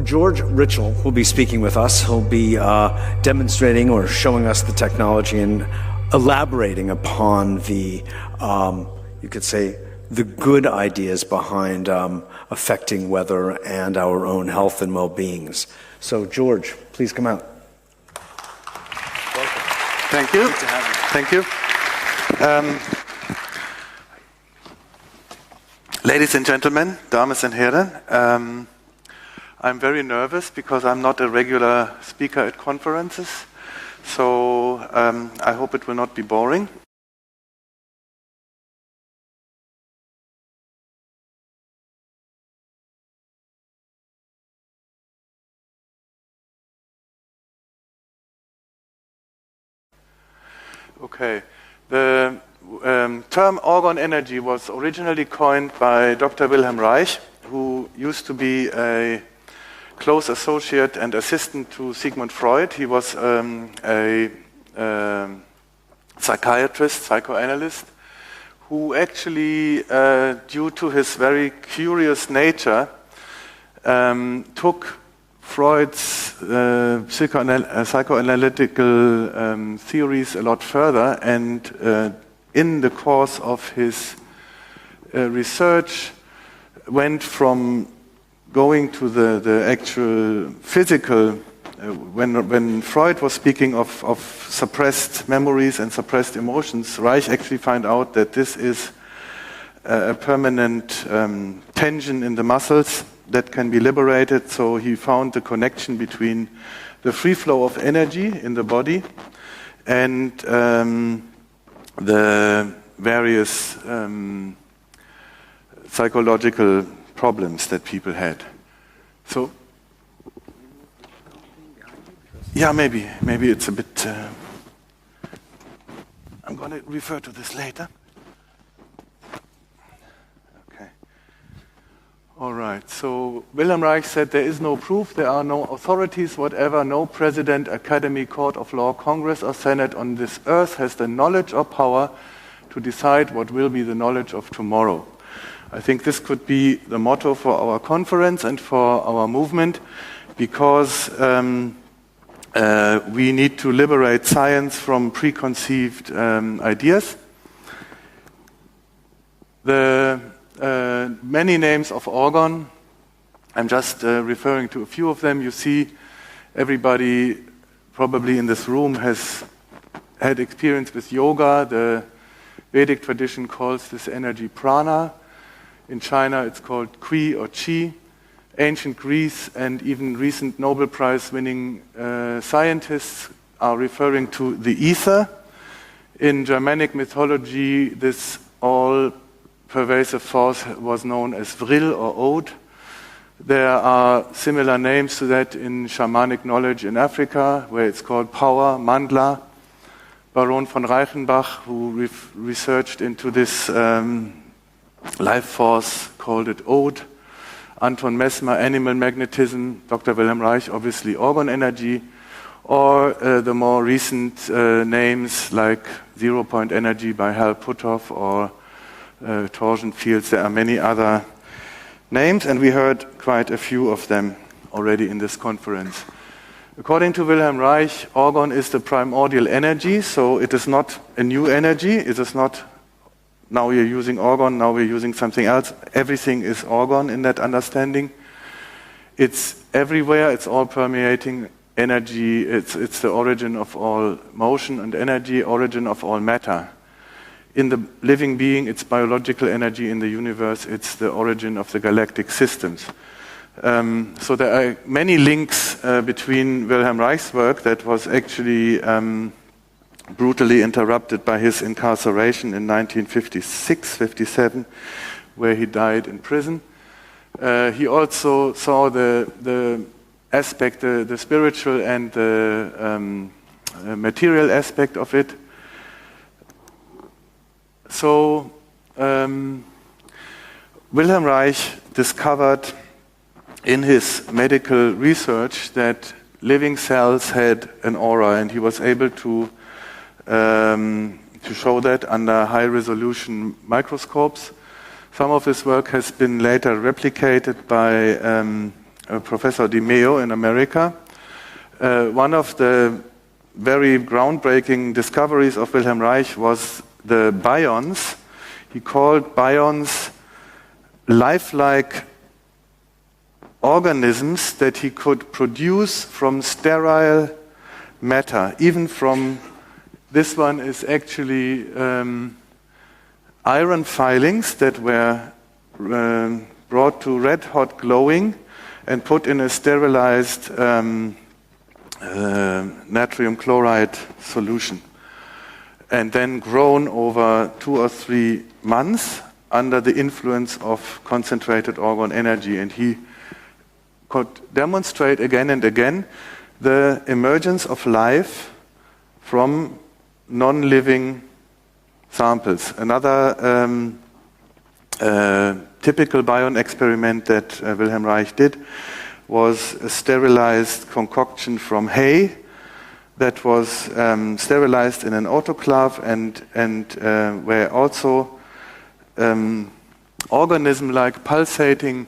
George Ritchell will be speaking with us. He'll be demonstrating or showing us the technology and elaborating upon the, you could say, the good ideas behind affecting weather and our own health and well-beings. So, George, please come out. Welcome. Thank you. Good to have you. Thank you. Ladies and gentlemen, Damen und Herren, I'm very nervous because I'm not a regular speaker at conferences, so I hope it will not be boring. Okay. The term Orgone Energy was originally coined by Dr. Wilhelm Reich, who used to be a close associate and assistant to Sigmund Freud. He was a psychiatrist, psychoanalyst, who actually, due to his very curious nature, took Freud's psychoanalytical theories a lot further, and in the course of his research went from going to the actual physical, when Freud was speaking of suppressed memories and suppressed emotions, Reich actually found out that this is a permanent tension in the muscles that can be liberated. So he found the connection between the free flow of energy in the body and the various psychological problems that people had. So, yeah, maybe it's a bit. I'm going to refer to this later. All right, so Wilhelm Reich said there is no proof, there are no authorities, whatever, no president, academy, court of law, congress or senate on this earth has the knowledge or power to decide what will be the knowledge of tomorrow. I think this could be the motto for our conference and for our movement, because we need to liberate science from preconceived ideas. The many names of Orgone, I'm just referring to a few of them. You see, everybody probably in this room has had experience with yoga. The Vedic tradition calls this energy prana. In China, it's called qi or qi. Ancient Greece and even recent Nobel Prize winning scientists are referring to the ether. In Germanic mythology, this all-pervasive force was known as vril or ode. There are similar names to that in shamanic knowledge in Africa, where it's called power, mandla. Baron von Reichenbach, who researched into this life force, called it ode. Anton Mesmer, animal magnetism. Dr. Wilhelm Reich, obviously Orgone Energy. Or the more recent names like zero-point energy by Hal Puthoff or torsion fields. There are many other names, and we heard quite a few of them already in this conference. According to Wilhelm Reich, Orgone is the primordial energy, so it is not a new energy. It is not, now we're using Orgone, now we're using something else. Everything is Orgone in that understanding. It's everywhere, it's all permeating energy. It's the origin of all motion and energy, origin of all matter. In the living being, it's biological energy. In the universe, it's the origin of the galactic systems. So there are many links between Wilhelm Reich's work that was actually brutally interrupted by his incarceration in 1956-57, where he died in prison. He also saw the aspect, the spiritual and the material aspect of it. So Wilhelm Reich discovered in his medical research that living cells had an aura, and he was able to show that under high-resolution microscopes. Some of this work has been later replicated by Professor Di Meo in America. One of the very groundbreaking discoveries of Wilhelm Reich was the bions. He called bions lifelike organisms that he could produce from sterile matter, even from, this one is actually iron filings that were brought to red hot glowing and put in a sterilized natrium chloride solution, and then grown over 2 or 3 months under the influence of concentrated orgone energy. And he could demonstrate again and again the emergence of life from non-living samples. Another typical bion experiment that Wilhelm Reich did was a sterilized concoction from hay that was sterilized in an autoclave and where also organism-like pulsating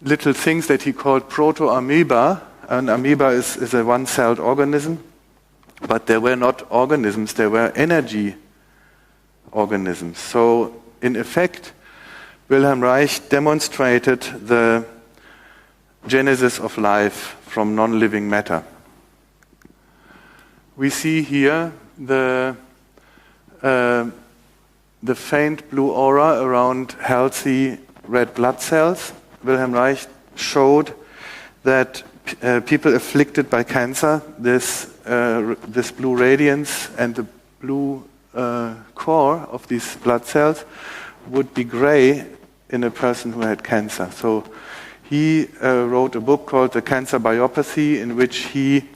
little things that he called proto-amoeba. An amoeba is a one-celled organism, but they were not organisms, they were energy organisms. So in effect, Wilhelm Reich demonstrated the genesis of life from non-living matter. We see here the faint blue aura around healthy red blood cells. Wilhelm Reich showed that people afflicted by cancer, this blue radiance and the blue core of these blood cells would be gray in a person who had cancer. So he wrote a book called The Cancer Biopathy, in which he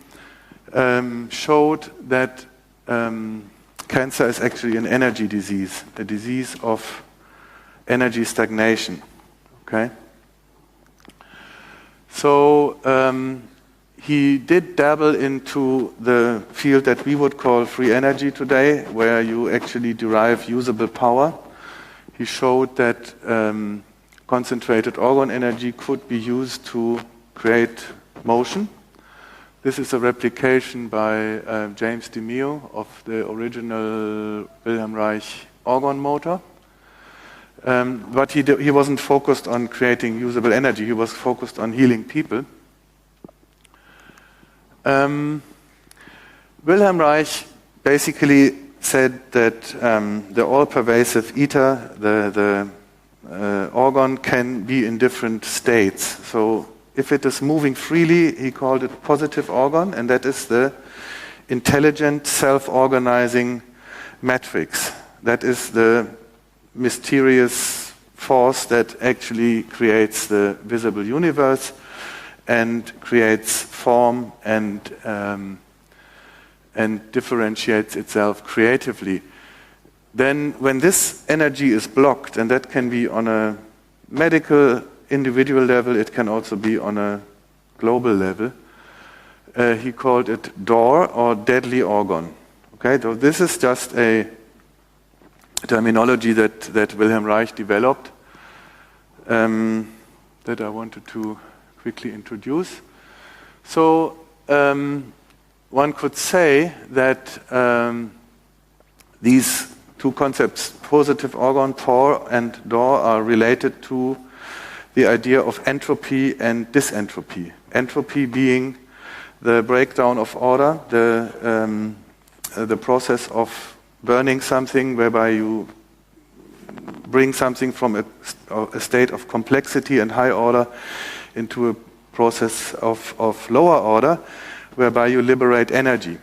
showed that cancer is actually an energy disease, a disease of energy stagnation. Okay? So he did dabble into the field that we would call free energy today, where you actually derive usable power. He showed that concentrated orgone energy could be used to create motion. This is a replication by James Di Meo of the original Wilhelm Reich orgone motor. But he wasn't focused on creating usable energy, he was focused on healing people. Wilhelm Reich basically said that the all-pervasive ether, the orgone, can be in different states. So if it is moving freely, he called it positive orgone, and that is the intelligent, self-organizing matrix. That is the mysterious force that actually creates the visible universe and creates form and differentiates itself creatively. Then when this energy is blocked, and that can be on a medical individual level, it can also be on a global level, he called it DOR, or deadly orgone. Okay, so this is just a terminology that Wilhelm Reich developed that I wanted to quickly introduce. So one could say that these two concepts, positive orgone, POR, and DOR, are related to the idea of entropy and dysentropy. Entropy being the breakdown of order, the process of burning something whereby you bring something from a state of complexity and high order into a process of lower order whereby you liberate energy.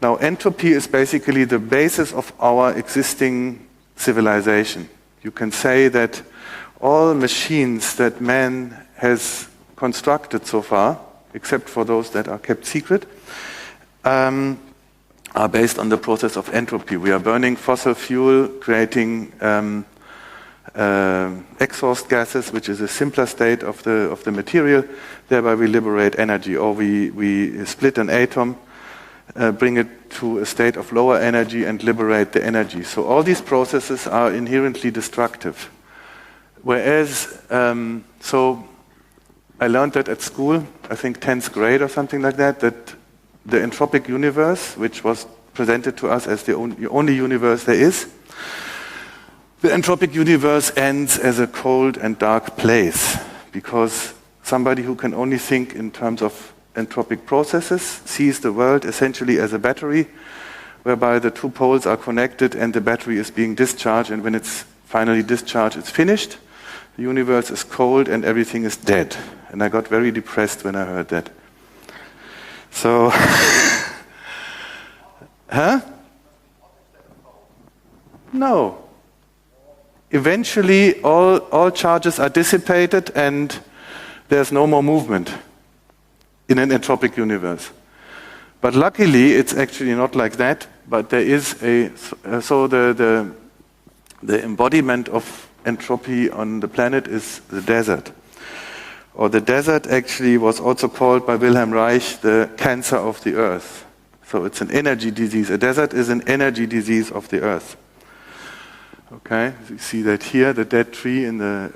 Now, entropy is basically the basis of our existing civilization. You can say that all machines that man has constructed so far, except for those that are kept secret, are based on the process of entropy. We are burning fossil fuel, creating exhaust gases, which is a simpler state of the material. Thereby we liberate energy, or we split an atom, bring it to a state of lower energy and liberate the energy. So all these processes are inherently destructive. Whereas, I learned that at school, I think 10th grade or something like that the entropic universe, which was presented to us as the only universe there is, the entropic universe ends as a cold and dark place, because somebody who can only think in terms of entropic processes sees the world essentially as a battery, whereby the two poles are connected and the battery is being discharged, and when it's finally discharged, it's finished. The universe is cold and everything is dead. And I got very depressed when I heard that. So, huh? No. Eventually, all charges are dissipated and there's no more movement in an entropic universe. But luckily, it's actually not like that. But there is the embodiment of entropy on the planet is the desert. Or the desert actually was also called by Wilhelm Reich the cancer of the earth. So it's an energy disease. A desert is an energy disease of the earth. Okay, you see that here, the dead tree in the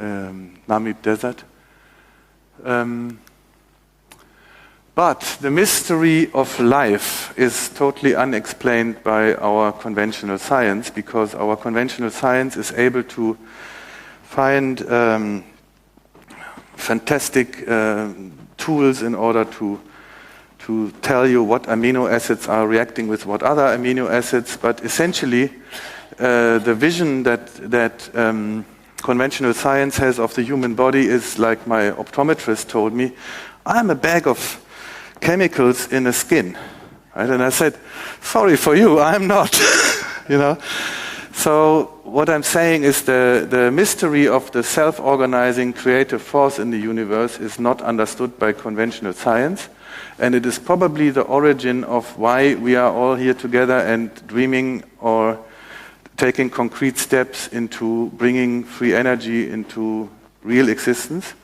Namib desert. But the mystery of life is totally unexplained by our conventional science, because our conventional science is able to find fantastic tools in order to tell you what amino acids are reacting with what other amino acids. But essentially, the vision that conventional science has of the human body is like my optometrist told me, I'm a bag of chemicals in a skin. Right? And I said, sorry for you, I'm not. You know. So what I'm saying is the mystery of the self-organizing creative force in the universe is not understood by conventional science, and it is probably the origin of why we are all here together and dreaming or taking concrete steps into bringing free energy into real existence,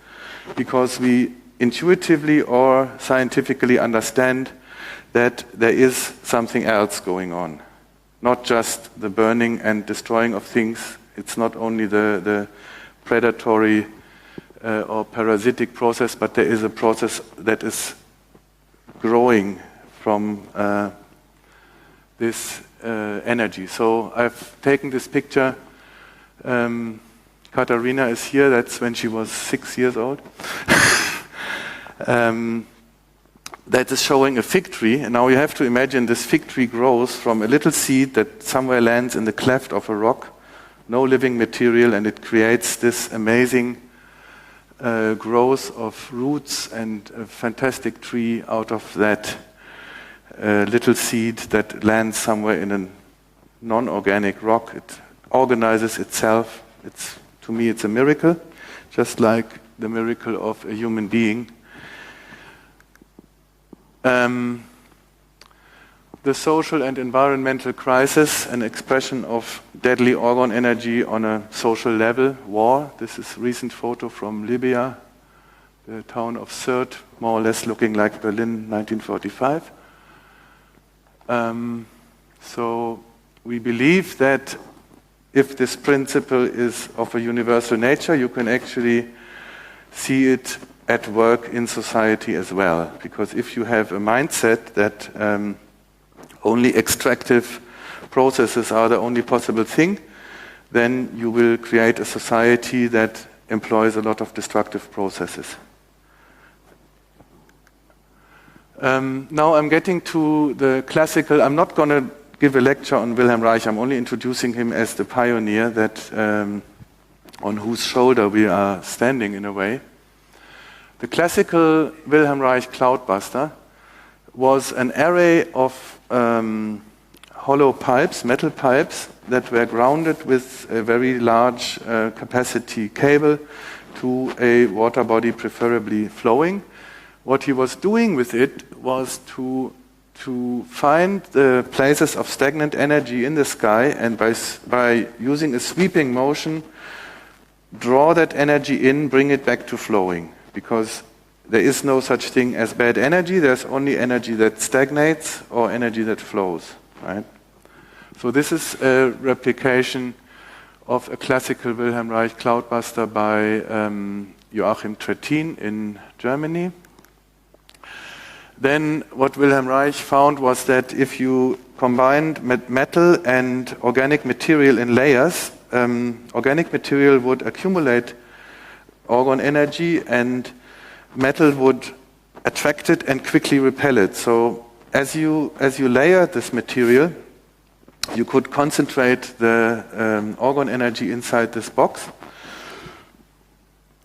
because we intuitively or scientifically understand that there is something else going on. Not just the burning and destroying of things. It's not only the predatory or parasitic process, but there is a process that is growing from this energy. So I've taken this picture. Katharina is here. That's when she was 6 years old. That is showing a fig tree, and now you have to imagine this fig tree grows from a little seed that somewhere lands in the cleft of a rock, no living material, and it creates this amazing growth of roots and a fantastic tree out of that little seed that lands somewhere in a non-organic rock. It organizes itself. To me, it's a miracle, just like the miracle of a human being. The social and environmental crisis, an expression of deadly orgone energy on a social level, war. This is a recent photo from Libya, the town of Sirte, more or less looking like Berlin 1945. So we believe that if this principle is of a universal nature, you can actually see it at work in society as well. Because if you have a mindset that only extractive processes are the only possible thing, then you will create a society that employs a lot of destructive processes. Now I'm getting to the classical. I'm not going to give a lecture on Wilhelm Reich. I'm only introducing him as the pioneer that on whose shoulder we are standing in a way. The classical Wilhelm Reich cloudbuster was an array of hollow pipes, metal pipes, that were grounded with a very large capacity cable to a water body, preferably flowing. What he was doing with it was to find the places of stagnant energy in the sky, and by using a sweeping motion, draw that energy in, bring it back to flowing. Because there is no such thing as bad energy, there's only energy that stagnates or energy that flows, right? So this is a replication of a classical Wilhelm Reich cloudbuster by Joachim Trittin in Germany. Then what Wilhelm Reich found was that if you combined metal and organic material in layers, organic material would accumulate orgone energy and metal would attract it and quickly repel it. So as you layer this material, you could concentrate the orgone energy inside this box.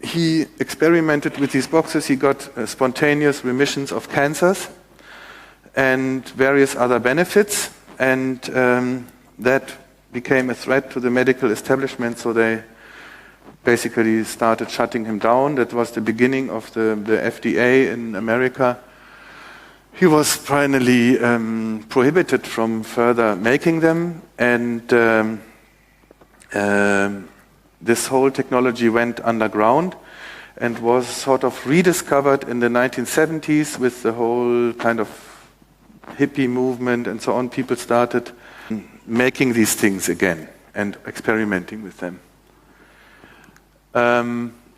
He experimented with these boxes. He got spontaneous remissions of cancers and various other benefits, and that became a threat to the medical establishment, so they basically started shutting him down. That was the beginning of the FDA in America. He was finally prohibited from further making them, and this whole technology went underground and was sort of rediscovered in the 1970s with the whole kind of hippie movement and so on. People started making these things again and experimenting with them.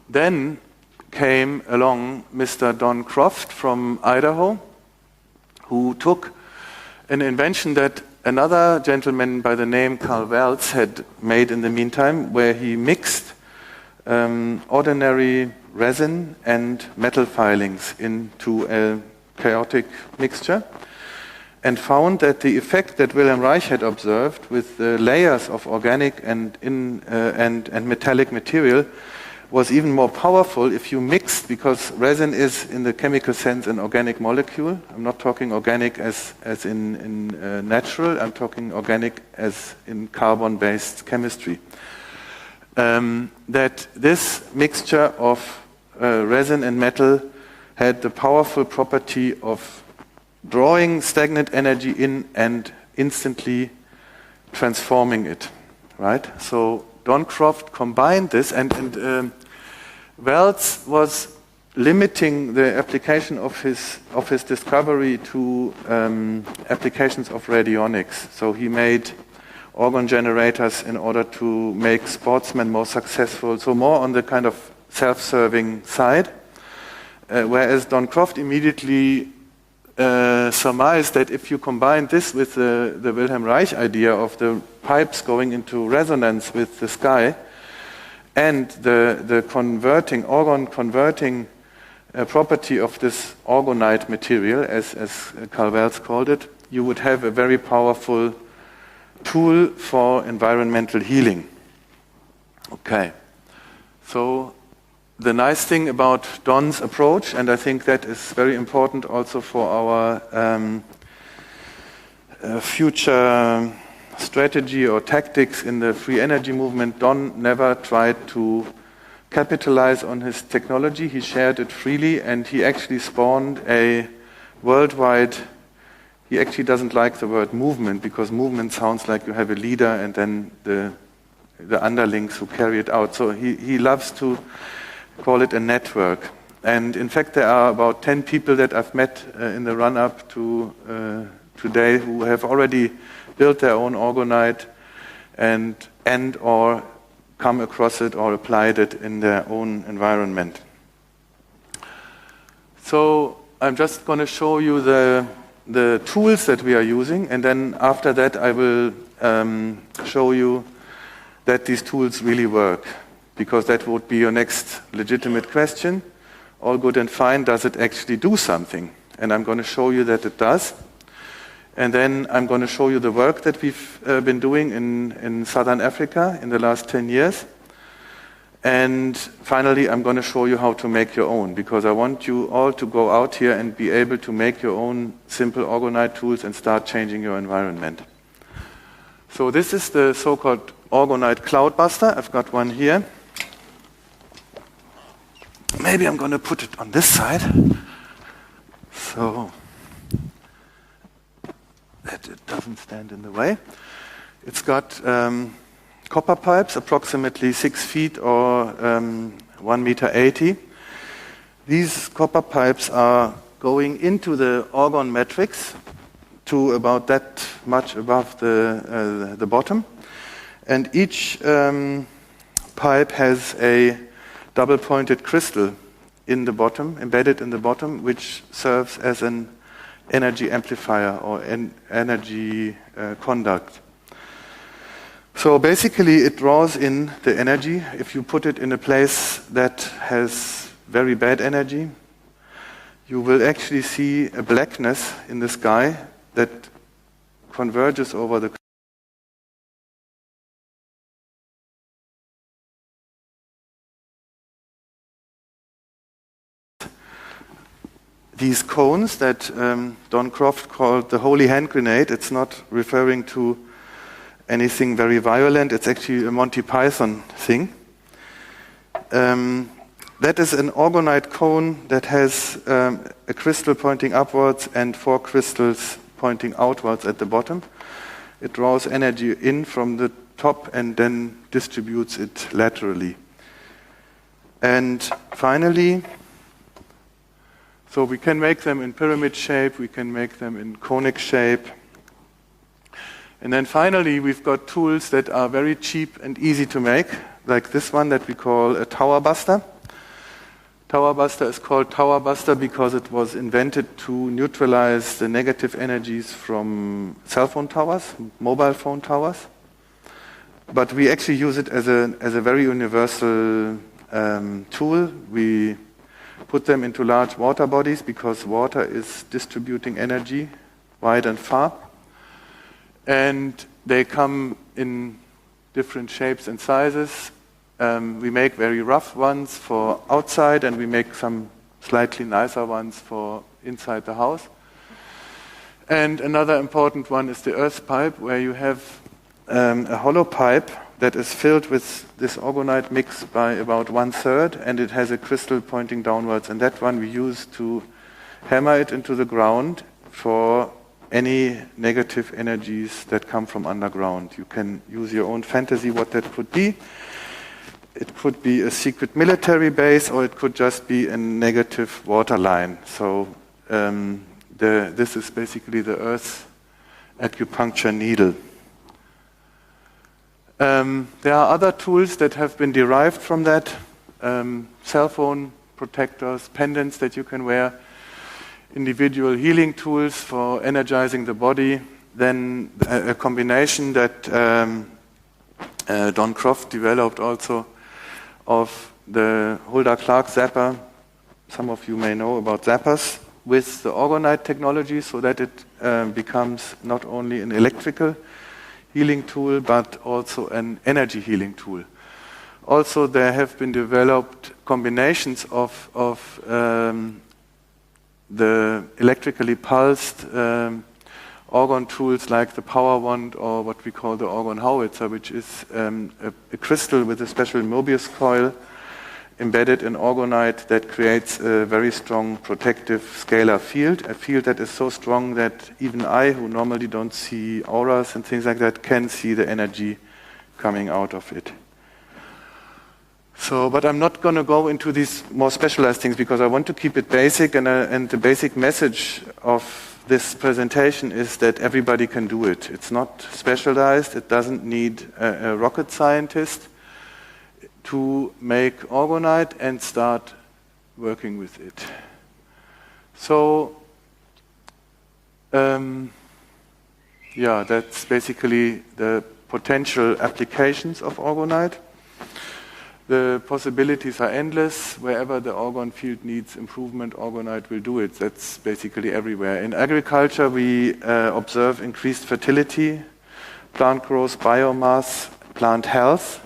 Then came along Mr. Don Croft from Idaho, who took an invention that another gentleman by the name Carl Welz had made in the meantime, where he mixed ordinary resin and metal filings into a chaotic mixture, and found that the effect that Wilhelm Reich had observed with the layers of organic and metallic material was even more powerful if you mixed, because resin is, in the chemical sense, an organic molecule. I'm not talking organic as in natural, I'm talking organic as in carbon-based chemistry. That this mixture of resin and metal had the powerful property of drawing stagnant energy in and instantly transforming it, right? So Don Croft combined this, and Welz was limiting the application of his discovery to applications of radionics. So he made orgone generators in order to make sportsmen more successful, so more on the kind of self-serving side, whereas Don Croft immediately surmised that if you combine this with the Wilhelm Reich idea of the pipes going into resonance with the sky and the orgone converting property of this orgonite material, as Carl Welz called it, you would have a very powerful tool for environmental healing. Okay, so the nice thing about Don's approach, and I think that is very important also for our future strategy or tactics in the free energy movement, Don never tried to capitalize on his technology. He shared it freely, and he actually spawned a worldwide. He actually doesn't like the word movement, because movement sounds like you have a leader and then the underlings who carry it out. So he loves to call it a network. And in fact, there are about 10 people that I've met in the run-up to today who have already built their own orgonite and or come across it or applied it in their own environment. So I'm just going to show you the tools that we are using, and then after that I will show you that these tools really work, because that would be your next legitimate question. All good and fine, does it actually do something? And I'm going to show you that it does. And then I'm going to show you the work that we've been doing in Southern Africa in the last 10 years. And finally, I'm going to show you how to make your own, because I want you all to go out here and be able to make your own simple orgonite tools and start changing your environment. So this is the so-called orgonite cloudbuster. I've got one here. Maybe I'm going to put it on this side, so that it doesn't stand in the way. It's got copper pipes, approximately 6 feet or 1.80 meters. These copper pipes are going into the orgone matrix to about that much above the bottom. And each pipe has a double-pointed crystal in the bottom, embedded in the bottom, which serves as an energy amplifier or energy conduct. So basically it draws in the energy. If you put it in a place that has very bad energy, you will actually see a blackness in the sky that converges over the these cones that Don Croft called the holy hand grenade. It's not referring to anything very violent. It's actually a Monty Python thing. That is an orgonite cone that has a crystal pointing upwards and 4 crystals pointing outwards at the bottom. It draws energy in from the top and then distributes it laterally. And finally, so we can make them in pyramid shape, we can make them in conic shape. And then finally, we've got tools that are very cheap and easy to make, like this one that we call a tower buster. Tower buster is called tower buster because it was invented to neutralize the negative energies from cell phone towers, mobile phone towers. But we actually use it as a very universal tool. We put them into large water bodies because water is distributing energy wide and far. And they come in different shapes and sizes. We make very rough ones for outside, and we make some slightly nicer ones for inside the house. And another important one is the earth pipe, where you have a hollow pipe that is filled with this orgonite mix by about 1/3, and it has a crystal pointing downwards. And that one we use to hammer it into the ground for any negative energies that come from underground. You can use your own fantasy what that could be. It could be a secret military base, or it could just be a negative water line. So this is basically the Earth's acupuncture needle. There are other tools that have been derived from that. Cell phone protectors, pendants that you can wear, individual healing tools for energizing the body, then a combination that Don Croft developed also of the Hulda Clark zapper. Some of you may know about zappers, with the orgonite technology, so that it becomes not only an electrical healing tool, but also an energy healing tool. Also, there have been developed combinations of the electrically pulsed orgone tools, like the power wand, or what we call the orgone howitzer, which is a crystal with a special Mobius coil embedded in orgonite that creates a very strong protective scalar field, a field that is so strong that even I, who normally don't see auras and things like that, can see the energy coming out of it. So, but I'm not going to go into these more specialized things because I want to keep it basic, and the basic message of this presentation is that everybody can do it. It's not specialized. It doesn't need a rocket scientist to make orgonite and start working with it. So, yeah, that's basically the potential applications of orgonite. The possibilities are endless. Wherever the orgone field needs improvement, orgonite will do it. That's basically everywhere. In agriculture, we observe increased fertility, plant growth, biomass, plant health.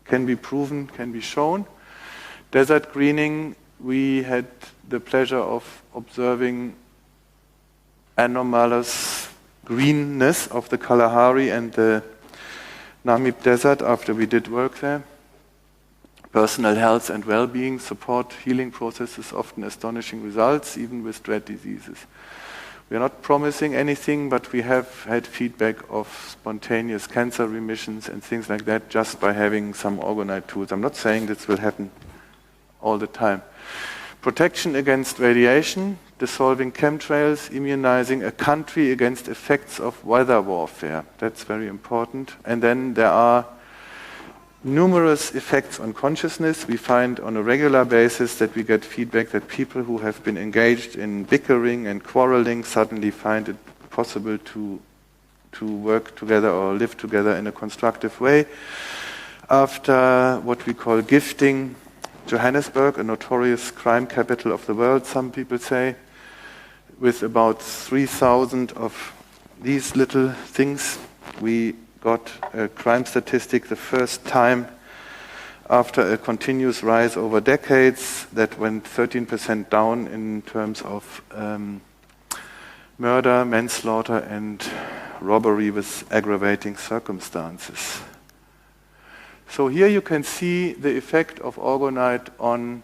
Can be proven, can be shown. Desert greening, we had the pleasure of observing anomalous greenness of the Kalahari and the Namib Desert after we did work there. Personal health and well-being support healing processes, often astonishing results, even with dread diseases. We are not promising anything, but we have had feedback of spontaneous cancer remissions and things like that just by having some orgonite tools. I'm not saying this will happen all the time. Protection against radiation, dissolving chemtrails, immunizing a country against effects of weather warfare. That's very important. And then there are numerous effects on consciousness. We find on a regular basis that we get feedback that people who have been engaged in bickering and quarreling suddenly find it possible to work together or live together in a constructive way. After what we call gifting, Johannesburg, a notorious crime capital of the world, some people say, with about 3,000 of these little things, we got a crime statistic the first time after a continuous rise over decades that went 13% down in terms of murder, manslaughter, and robbery with aggravating circumstances. So here you can see the effect of orgonite on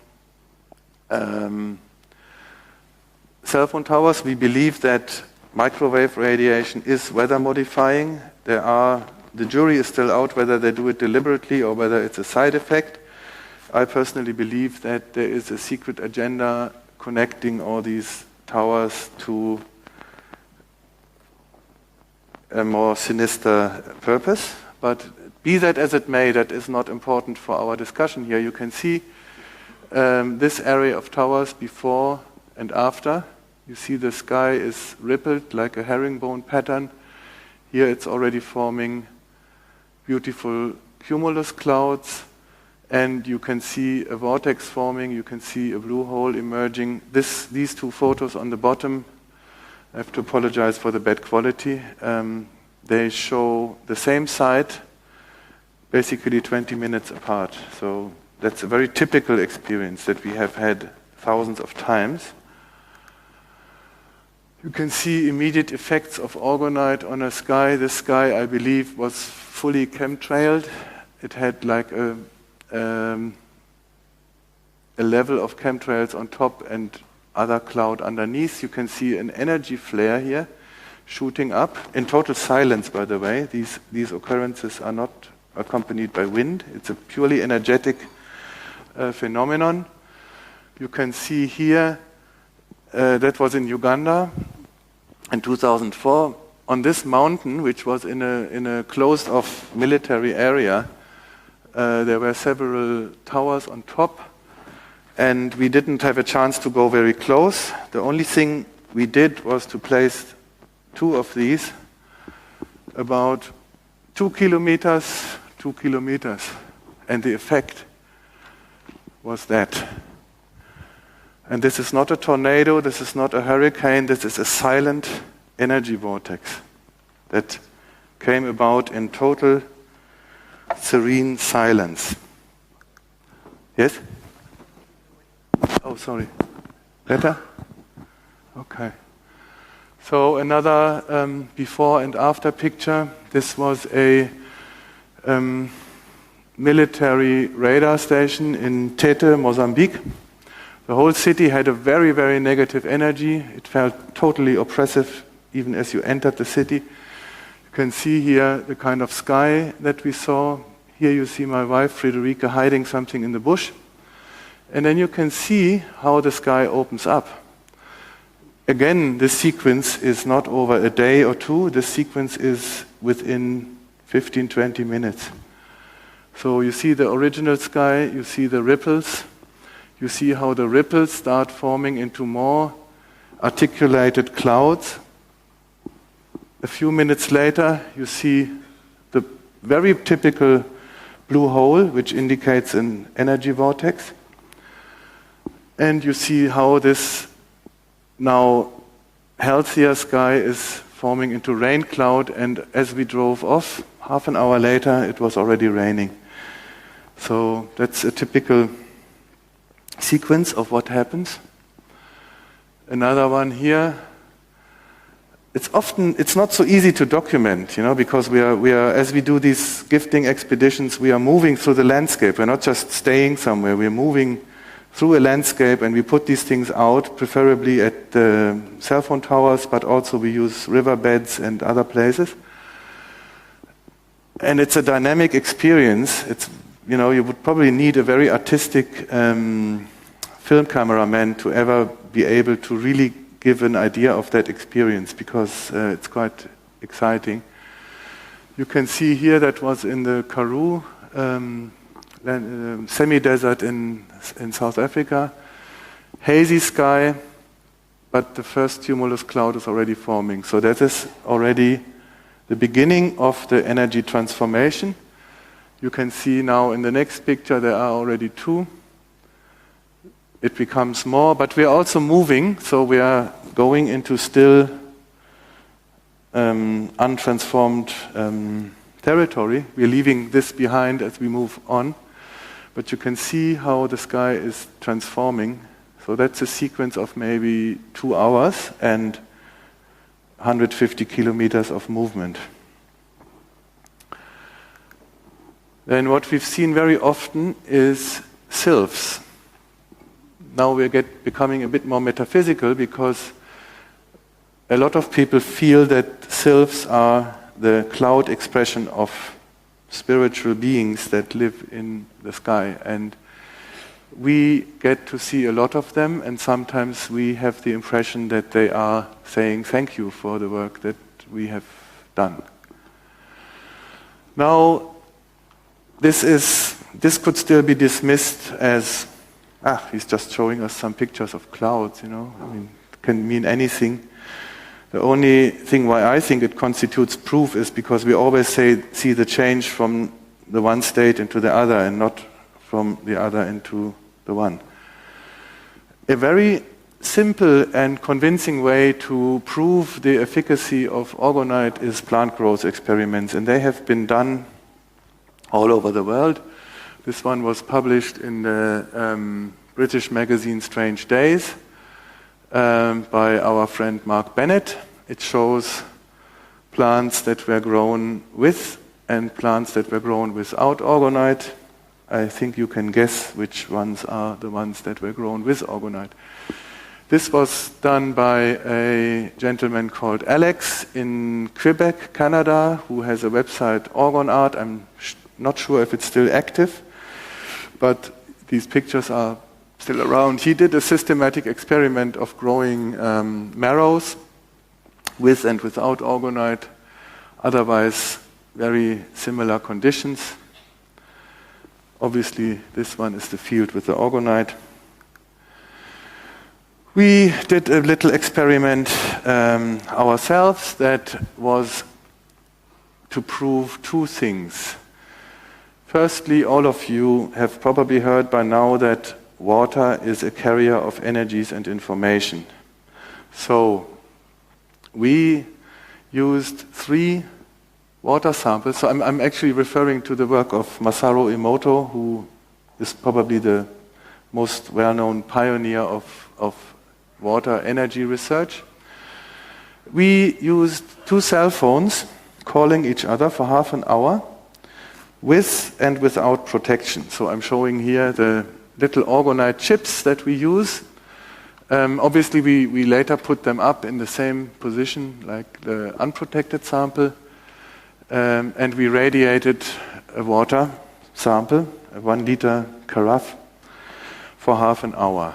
cell phone towers. We believe that microwave radiation is weather modifying. The jury is still out whether they do it deliberately or whether it's a side effect. I personally believe that there is a secret agenda connecting all these towers to a more sinister purpose. But be that as it may, that is not important for our discussion here. You can see this area of towers before and after. You see the sky is rippled like a herringbone pattern. Here it's already forming beautiful cumulus clouds, and you can see a vortex forming, you can see a blue hole emerging. These two photos on the bottom, I have to apologize for the bad quality. They show the same site, basically 20 minutes apart. So that's a very typical experience that we have had thousands of times. You can see immediate effects of orgonite on a sky. This sky, I believe, was fully chemtrailed. It had like a level of chemtrails on top and other cloud underneath. You can see an energy flare here shooting up in total silence, by the way. These occurrences are not accompanied by wind. It's a purely energetic phenomenon. You can see here, that was in Uganda in 2004. On this mountain, which was in a closed-off military area, there were several towers on top, and we didn't have a chance to go very close. The only thing we did was to place two of these about 2 kilometers, and the effect was that. And this is not a tornado, this is not a hurricane, this is a silent energy vortex that came about in total serene silence. Yes? Oh, sorry. Better? Okay. So another before and after picture. This was a military radar station in Tete, Mozambique. The whole city had a very, very negative energy. It felt totally oppressive even as you entered the city. You can see here the kind of sky that we saw. Here you see my wife, Friederike, hiding something in the bush. And then you can see how the sky opens up. Again, this sequence is not over a day or two. This sequence is within 15, 20 minutes. So you see the original sky, you see the ripples. You see how the ripples start forming into more articulated clouds. A few minutes later, you see the very typical blue hole, which indicates an energy vortex. And you see how this now healthier sky is forming into rain cloud, and as we drove off, half an hour later, it was already raining. So that's a typical sequence of what happens. Another one here. It's not so easy to document, because we are as we do these gifting expeditions, we are moving through the landscape. We're not just staying somewhere. We're moving through a landscape, and we put these things out, preferably at the cell phone towers, but also we use riverbeds and other places. And it's a dynamic experience. You would probably need a very artistic film cameraman to ever be able to really give an idea of that experience, because it's quite exciting. You can see here that was in the Karoo semi-desert in South Africa. Hazy sky, but the first cumulus cloud is already forming. So that is already the beginning of the energy transformation. You can see now in the next picture there are already two. It becomes more, but we are also moving, so we are going into still untransformed territory. We are leaving this behind as we move on, but you can see how the sky is transforming. So that's a sequence of maybe 2 hours and 150 kilometers of movement. Then what we've seen very often is sylphs. Now we're becoming a bit more metaphysical because a lot of people feel that sylphs are the cloud expression of spiritual beings that live in the sky. And we get to see a lot of them, and sometimes we have the impression that they are saying thank you for the work that we have done. Now, this could still be dismissed as, he's just showing us some pictures of clouds, I mean, it can mean anything. The only thing why I think it constitutes proof is because we always see the change from the one state into the other and not from the other into the one. A very simple and convincing way to prove the efficacy of orgonite is plant growth experiments, and they have been done all over the world. This one was published in the British magazine Strange Days by our friend Mark Bennett. It shows plants that were grown with and plants that were grown without orgonite. I think you can guess which ones are the ones that were grown with orgonite. This was done by a gentleman called Alex in Quebec, Canada, who has a website, Orgone Art. I'm not sure if it's still active, but these pictures are still around. He did a systematic experiment of growing marrows with and without orgonite, otherwise very similar conditions. Obviously, this one is the field with the orgonite. We did a little experiment ourselves that was to prove two things. Firstly, all of you have probably heard by now that water is a carrier of energies and information. So we used 3 water samples. So I'm actually referring to the work of Masaru Emoto, who is probably the most well-known pioneer of water energy research. We used 2 cell phones calling each other for half an hour with and without protection. So I'm showing here the little orgonite chips that we use. Obviously, we later put them up in the same position like the unprotected sample. And we radiated a water sample, a 1-liter carafe, for half an hour.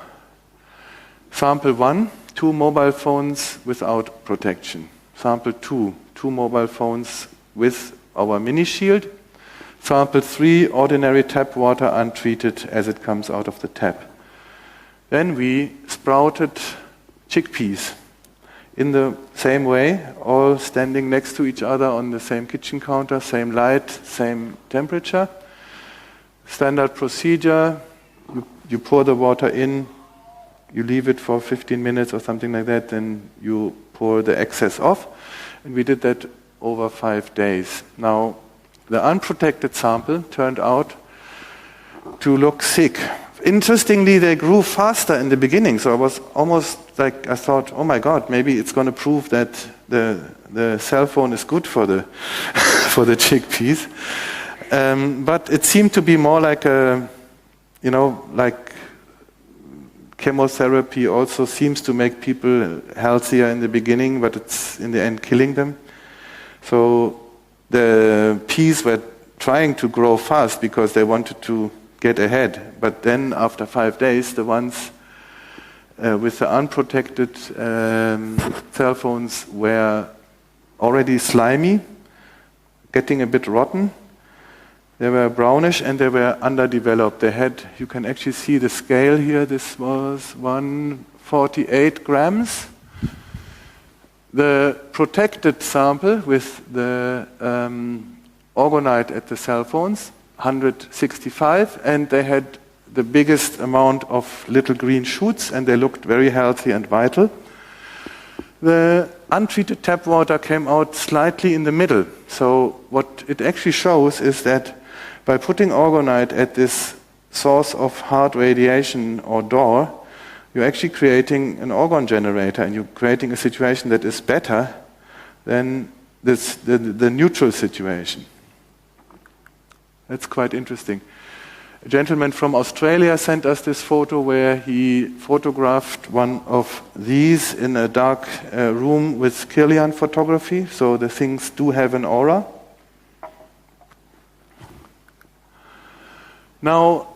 Sample 1, 2 mobile phones without protection. Sample 2, 2 mobile phones with our mini shield. Sample 3, ordinary tap water untreated as it comes out of the tap. Then we sprouted chickpeas in the same way, all standing next to each other on the same kitchen counter, same light, same temperature. Standard procedure, you pour the water in, you leave it for 15 minutes or something like that, then you pour the excess off. And we did that over 5 days. Now, the unprotected sample turned out to look sick. Interestingly, they grew faster in the beginning, so I was almost like, I thought, oh my God, maybe it's going to prove that the cell phone is good for the for the chickpeas. But it seemed to be more like like chemotherapy also seems to make people healthier in the beginning, but it's in the end killing them. So the peas were trying to grow fast because they wanted to get ahead. But then after 5 days, the ones with the unprotected cell phones were already slimy, getting a bit rotten. They were brownish and they were underdeveloped. They had, you can actually see the scale here, this was 148 grams. The protected sample with the orgonite at the cell phones, 165, and they had the biggest amount of little green shoots and they looked very healthy and vital. The untreated tap water came out slightly in the middle. So what it actually shows is that by putting orgonite at this source of hard radiation or door, you're actually creating an orgone generator and you're creating a situation that is better than the neutral situation. That's quite interesting. A gentleman from Australia sent us this photo where he photographed one of these in a dark room with Kirlian photography, so the things do have an aura. Now,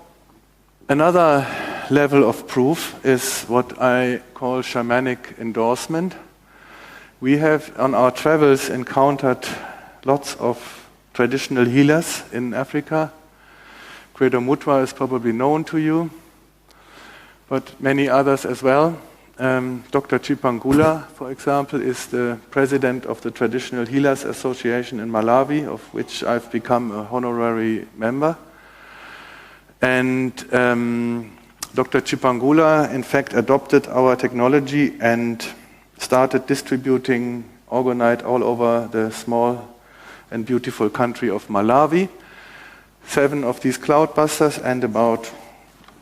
another level of proof is what I call shamanic endorsement. We have on our travels encountered lots of traditional healers in Africa. Credo Mutwa is probably known to you, but many others as well. Dr. Chipangula, for example, is the president of the Traditional Healers Association in Malawi, of which I've become a honorary member. And Dr. Chipangula, in fact, adopted our technology and started distributing orgonite all over the small and beautiful country of Malawi. 7 of these cloudbusters and about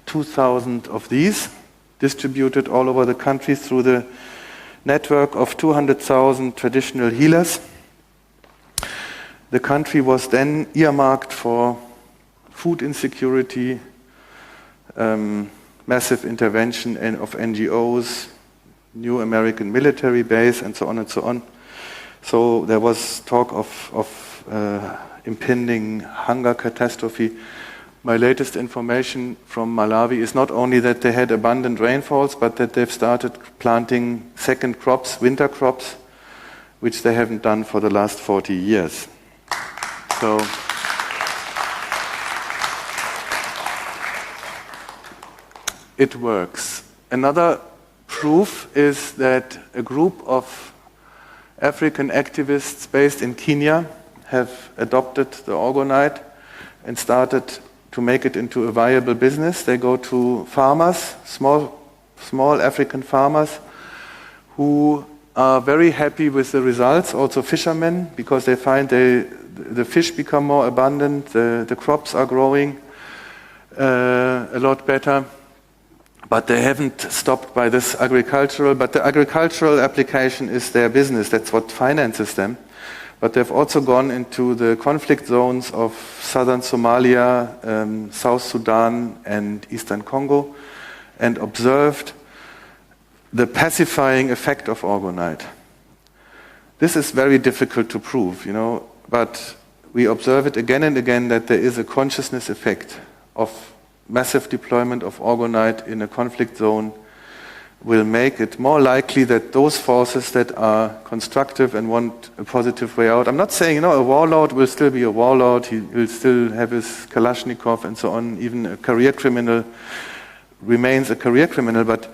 2,000 of these distributed all over the country through the network of 200,000 traditional healers. The country was then earmarked for food insecurity, massive intervention of NGOs, new American military base, and so on and so on. So there was talk of impending hunger catastrophe. My latest information from Malawi is not only that they had abundant rainfalls, but that they've started planting second crops, winter crops, which they haven't done for the last 40 years. So it works. Another proof is that a group of African activists based in Kenya have adopted the orgonite and started to make it into a viable business. They go to farmers, small African farmers, who are very happy with the results, also fishermen, because they find the fish become more abundant, the crops are growing a lot better. But they haven't stopped by this agricultural, but the agricultural application is their business, that's what finances them. But they've also gone into the conflict zones of southern Somalia, South Sudan, and Eastern Congo, and observed the pacifying effect of orgonite. This is very difficult to prove, but we observe it again and again that there is a consciousness effect of massive deployment of orgonite in a conflict zone will make it more likely that those forces that are constructive and want a positive way out. I'm not saying, a warlord will still be a warlord, he will still have his Kalashnikov and so on, even a career criminal remains a career criminal, but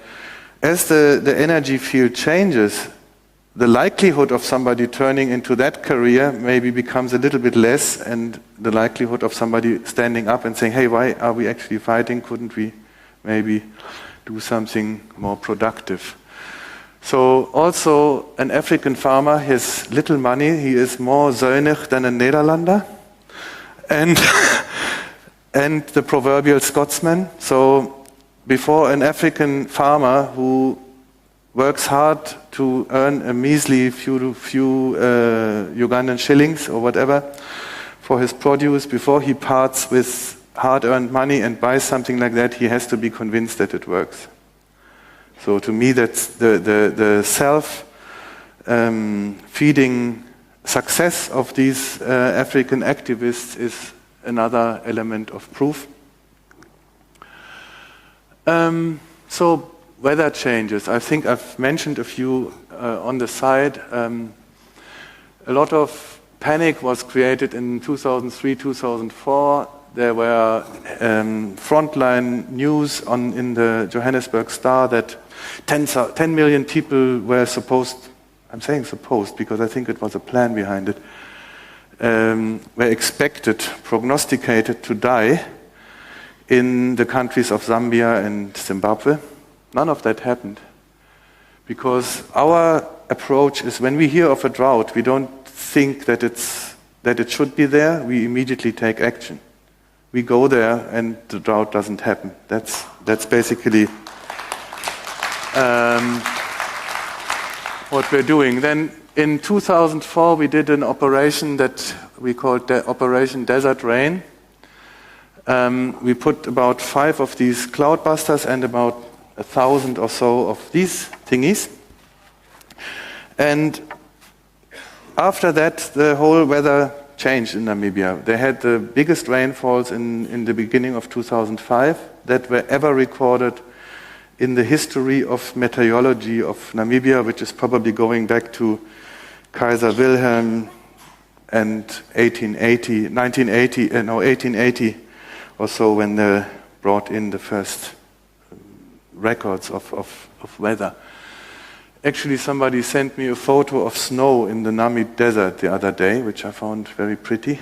as the energy field changes, the likelihood of somebody turning into that career maybe becomes a little bit less, and the likelihood of somebody standing up and saying, hey, why are we actually fighting? Couldn't we maybe do something more productive? So also an African farmer has little money. He is more zuinig than a Nederlander. And, and the proverbial Scotsman. So before an African farmer who works hard to earn a measly few Ugandan shillings or whatever for his produce, before he parts with hard-earned money and buys something like that, he has to be convinced that it works. So to me, that's the self-feeding success of these African activists is another element of proof. So weather changes. I think I've mentioned a few on the side. A lot of panic was created in 2003, 2004. There were frontline news in the Johannesburg Star that 10 million people were supposed, I'm saying supposed because I think it was a plan behind it, were expected, prognosticated to die in the countries of Zambia and Zimbabwe. None of that happened. Because our approach is when we hear of a drought, we don't think that it should be there, we immediately take action. We go there and the drought doesn't happen. That's basically what we're doing. Then in 2004 we did an operation that we called Operation Desert Rain. We put about 5 of these cloudbusters and about 1,000 or so of these thingies. And after that, the whole weather changed in Namibia. They had the biggest rainfalls in the beginning of 2005 that were ever recorded in the history of meteorology of Namibia, which is probably going back to Kaiser Wilhelm and 1880 or so, when they brought in the first records of weather. Actually, somebody sent me a photo of snow in the Namib Desert the other day, which I found very pretty.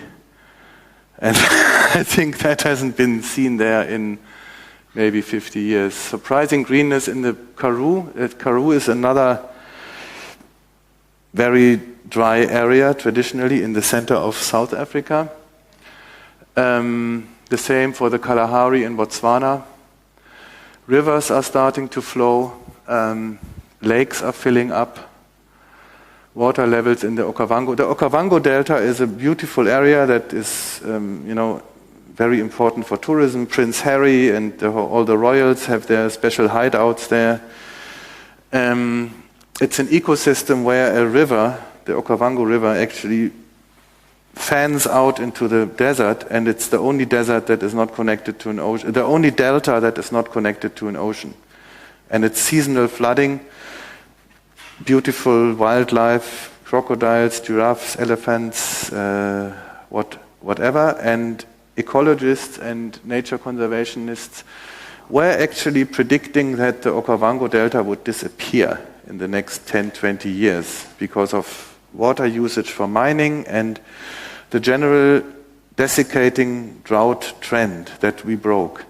And I think that hasn't been seen there in maybe 50 years. Surprising greenness in the Karoo. Karoo is another very dry area, traditionally in the center of South Africa. The same for the Kalahari in Botswana. Rivers are starting to flow. Lakes are filling up. Water levels in the Okavango. The Okavango Delta is a beautiful area that is, very important for tourism. Prince Harry and all the royals have their special hideouts there. It's an ecosystem where a river, the Okavango River, actually fans out into the desert, and it's the only desert that is not connected to an ocean, the only delta that is not connected to an ocean. And it's seasonal flooding, beautiful wildlife, crocodiles, giraffes, elephants, whatever, and ecologists and nature conservationists were actually predicting that the Okavango Delta would disappear in the next 10, 20 years because of water usage for mining and the general desiccating drought trend that we broke.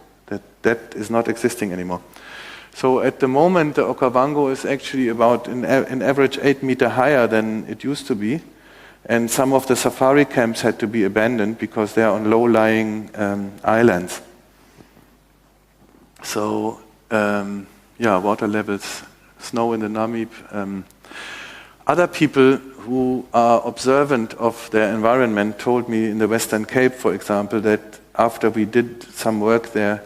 That is not existing anymore. So at the moment, the Okavango is actually about an average 8 meters higher than it used to be. And some of the safari camps had to be abandoned because they are on low-lying islands. So, water levels, snow in the Namib. Other people who are observant of their environment told me in the Western Cape, for example, that after we did some work there,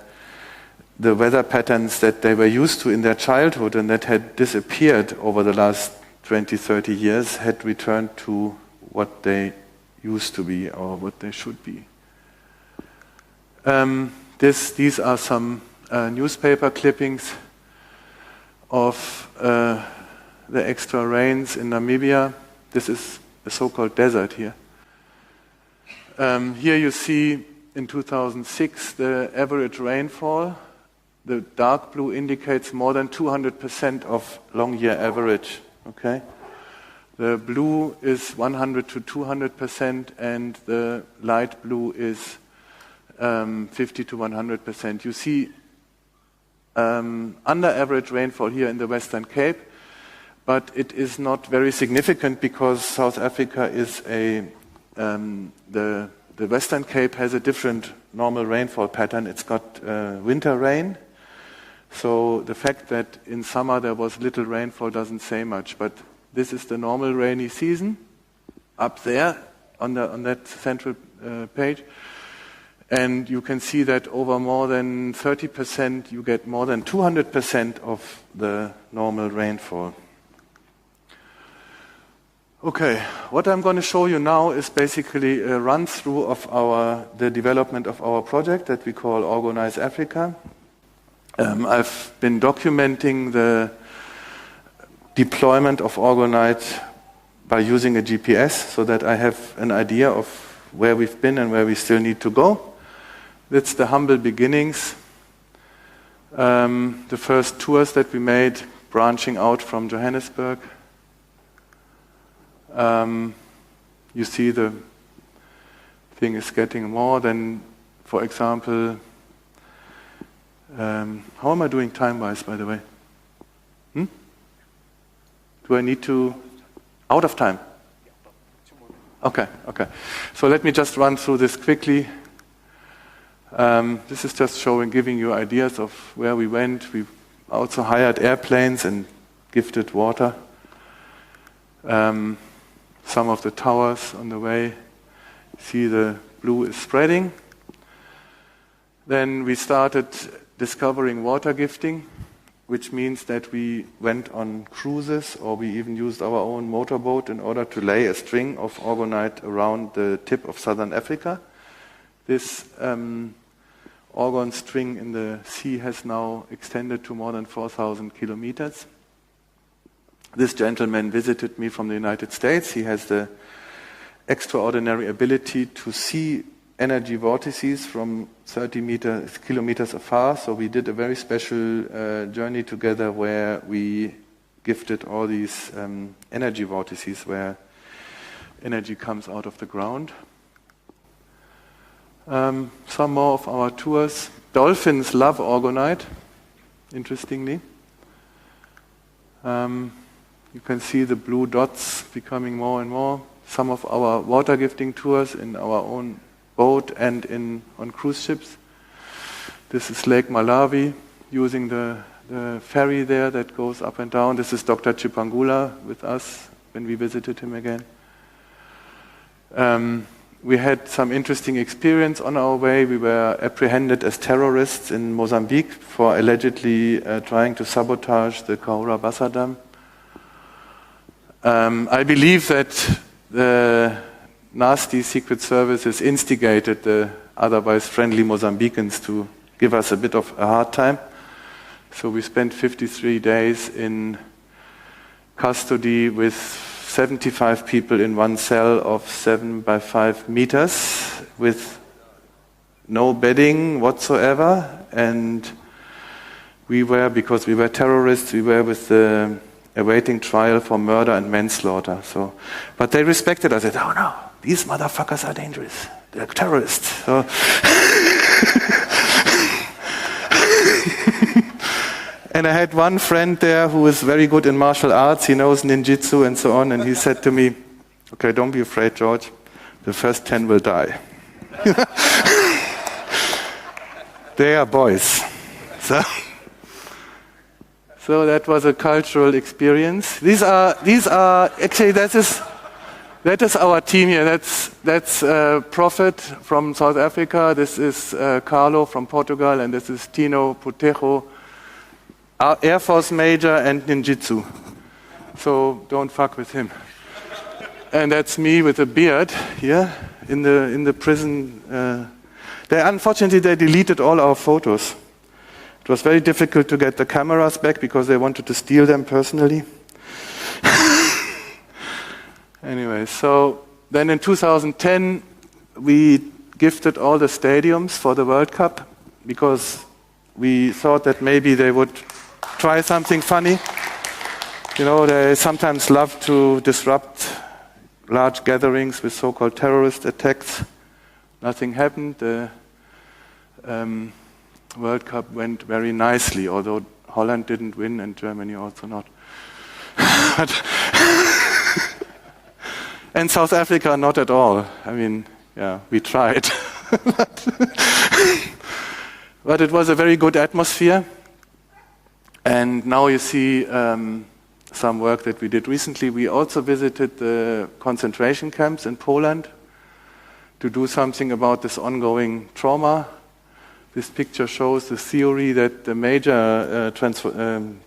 the weather patterns that they were used to in their childhood and that had disappeared over the last 20, 30 years had returned to what they used to be or what they should be. These are some newspaper clippings of the extra rains in Namibia. This is the so-called desert here. Here you see in 2006 the average rainfall. The dark blue indicates more than 200% of long-year average. Okay, the blue is 100 to 200%, and the light blue is 50 to 100%. You see under-average rainfall here in the Western Cape, but it is not very significant because South Africa is the Western Cape has a different normal rainfall pattern. It's got winter rain. So the fact that in summer there was little rainfall doesn't say much, but this is the normal rainy season up there on that central page. And you can see that over more than 30%, you get more than 200% of the normal rainfall. Okay, what I'm going to show you now is basically a run-through of the development of our project that we call Organize Africa. I've been documenting the deployment of Orgonite by using a GPS so that I have an idea of where we've been and where we still need to go. That's the humble beginnings. The first tours that we made, branching out from Johannesburg. You see the thing is getting more than, for example, how am I doing time-wise, by the way? Do I need to... Out of time? Okay. So let me just run through this quickly. This is just giving you ideas of where we went. We also hired airplanes and gifted water. Some of the towers on the way. See the blue is spreading. Then we started discovering water gifting, which means that we went on cruises, or we even used our own motorboat in order to lay a string of orgonite around the tip of southern Africa. This orgone string in the sea has now extended to more than 4,000 kilometers. This gentleman visited me from the United States. He has the extraordinary ability to see energy vortices from 30 kilometers afar. So we did a very special journey together where we gifted all these energy vortices where energy comes out of the ground. Some more of our tours. Dolphins love orgonite, interestingly. You can see the blue dots becoming more and more. Some of our water gifting tours in our own boat and on cruise ships. This is Lake Malawi, using the ferry there that goes up and down. This is Dr. Chipangula with us when we visited him again. We had some interesting experience on our way. We were apprehended as terrorists in Mozambique for allegedly trying to sabotage the Cahora Bassa Dam. I believe that the nasty secret services instigated the otherwise friendly Mozambicans to give us a bit of a hard time. So we spent 53 days in custody with 75 people in one cell of 7 by 5 meters with no bedding whatsoever. And we were, because we were terrorists, we were with the awaiting trial for murder and manslaughter. So, but they respected us. They said, "Oh no, these motherfuckers are dangerous. They're terrorists." So and I had one friend there who is very good in martial arts. He knows ninjutsu and so on. And he said to me, "Okay, don't be afraid, George. The first 10 will die." They are boys. So that was a cultural experience. These are actually that is our team here. That's Prophet from South Africa. This is Carlo from Portugal, and this is Tino Putejo, Air Force Major and ninjutsu. So don't fuck with him. And that's me with a beard here in the prison. Unfortunately, they deleted all our photos. It was very difficult to get the cameras back because they wanted to steal them personally. Anyway, so then in 2010, we gifted all the stadiums for the World Cup because we thought that maybe they would try something funny. You know, they sometimes love to disrupt large gatherings with so-called terrorist attacks. Nothing happened. The World Cup went very nicely, although Holland didn't win and Germany also not. And South Africa not at all. I mean, yeah, we tried. But it was a very good atmosphere. And now you see some work that we did recently. We also visited the concentration camps in Poland to do something about this ongoing trauma. This picture shows the theory that the major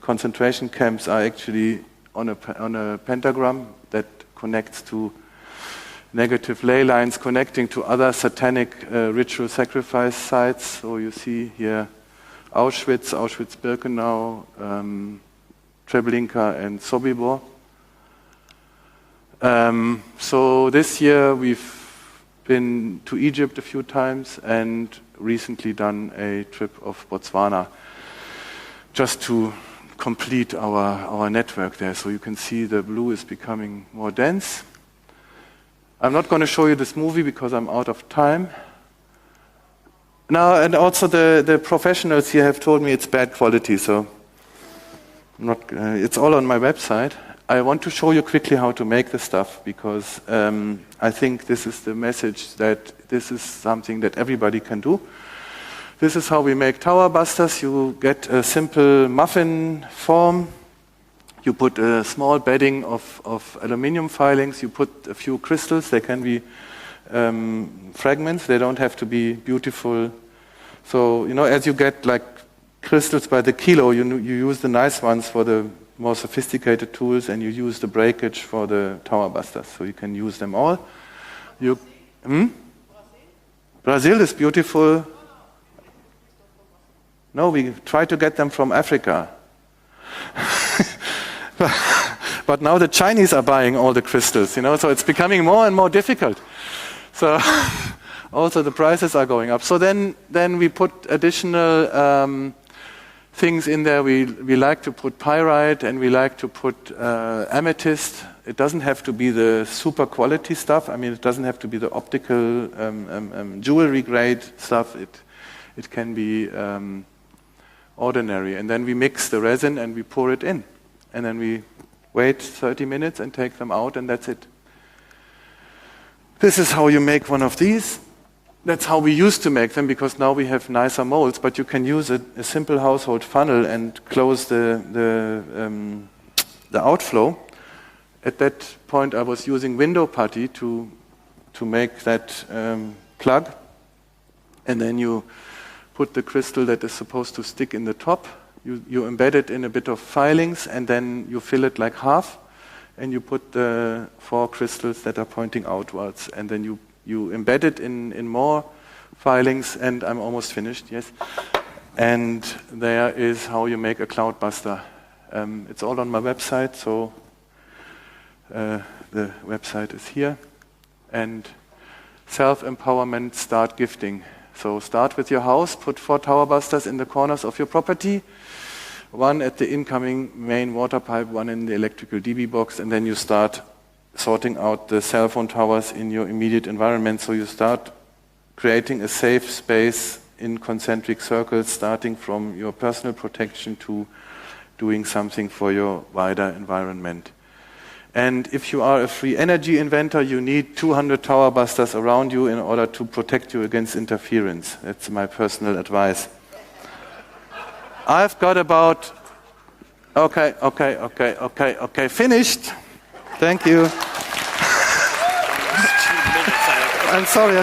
concentration camps are actually on a pentagram that connects to negative ley lines connecting to other satanic ritual sacrifice sites. So you see here Auschwitz, Auschwitz-Birkenau, Treblinka and Sobibor. So this year we've been to Egypt a few times and recently done a trip of Botswana just to complete our network there. So you can see the blue is becoming more dense. I'm not going to show you this movie because I'm out of time. Now, and also the professionals here have told me it's bad quality, so it's all on my website. I want to show you quickly how to make the stuff because I think this is the message that this is something that everybody can do. This is how we make tower busters. You get a simple muffin form. You put a small bedding of aluminium filings. You put a few crystals. They can be fragments. They don't have to be beautiful. So, you know, as you get like crystals by the kilo, you use the nice ones for the more sophisticated tools, and you use the breakage for the tower busters. So you can use them all. Brazil is beautiful. No, we try to get them from Africa. But now the Chinese are buying all the crystals, you know, so it's becoming more and more difficult. So also the prices are going up. So then we put additional things in there. We like to put pyrite and we like to put amethyst. It doesn't have to be the super quality stuff. I mean, it doesn't have to be the optical jewelry grade stuff. It can be ordinary. And then we mix the resin and we pour it in. And then we wait 30 minutes and take them out, and that's it. This is how you make one of these. That's how we used to make them, because now we have nicer molds, but you can use a simple household funnel and close the outflow. At that point, I was using window putty to make that plug. And then you put the crystal that is supposed to stick in the top. You embed it in a bit of filings, and then you fill it like half, and you put the 4 crystals that are pointing outwards, and then you embed it in more filings, and I'm almost finished, yes. And there is how you make a cloudbuster. It's all on my website, so the website is here. And self-empowerment, start gifting. So start with your house, put 4 tower busters in the corners of your property, 1 at the incoming main water pipe, 1 in the electrical DB box, and then you start sorting out the cell phone towers in your immediate environment. So you start creating a safe space in concentric circles, starting from your personal protection to doing something for your wider environment. And if you are a free energy inventor, you need 200 tower busters around you in order to protect you against interference. That's my personal advice. I've got about... Okay, finished. Thank you. I'm sorry.